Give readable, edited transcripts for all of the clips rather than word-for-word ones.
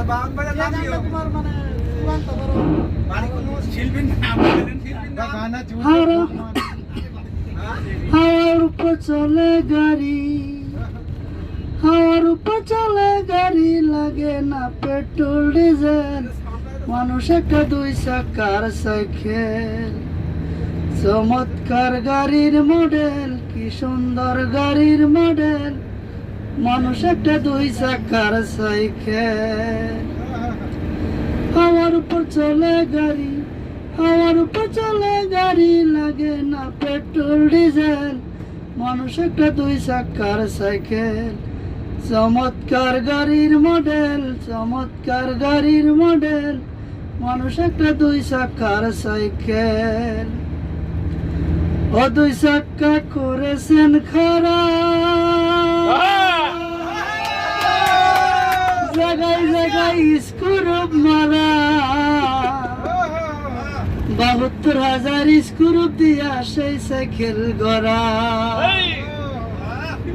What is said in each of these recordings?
তোমার মানে চূড়ান্ত করো হাওয়ার উপর চলে গাড়ি, হাওয়ার উপর চলে গাড়ি, লাগে না পেট্রোল ডিজেল, মানুষ একটা দুই চাকার সাইকেল। চমৎকার গাড়ির মডেল, কি সুন্দর গাড়ির মডেল, মানুষ একটা দুই চাকার সাইকেল। হাওয়ার উপর চলে গাড়ি, হাওয়ার উপর চলে গাড়ি, লাগে না পেট্রোল ডিজেল, মানুষ একটা দুই চাকার সাইকেল। চমৎকার গাড়ির মডেল, চমৎকার গাড়ির মডেল, মানুষ একটা দুই চাকার সাইকেল। ও দুই চাক্কা করেছেন খারাপ, জায়গায় জায়গায় স্ক্রুপ মারা, ৭২,০০০ স্ক্রুপ দিয়া সেই সাইকেল গড়া।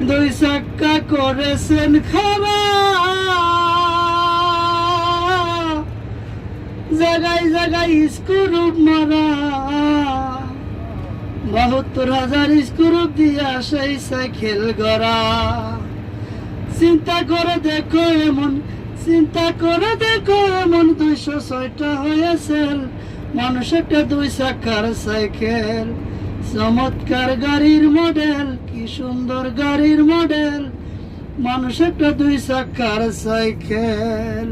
দুই চাক্কা করেছেন খারাপ, জায়গায় জায়গায় স্ক্রুপ মারা, ৭২,০০০ স্ক্রুপ দিয়া সেই সাইকেল গড়া। চিন্তা করে দেখো এমন, চিন্তা করে দেখো এমন, ২০৬টা হয়েছে মানুষ একটা দুই চাকার সাইকেল। চমৎকার গাড়ির মডেল, কি সুন্দর গাড়ির মডেল, মানুষ একটা দুই চাকার সাইকেল।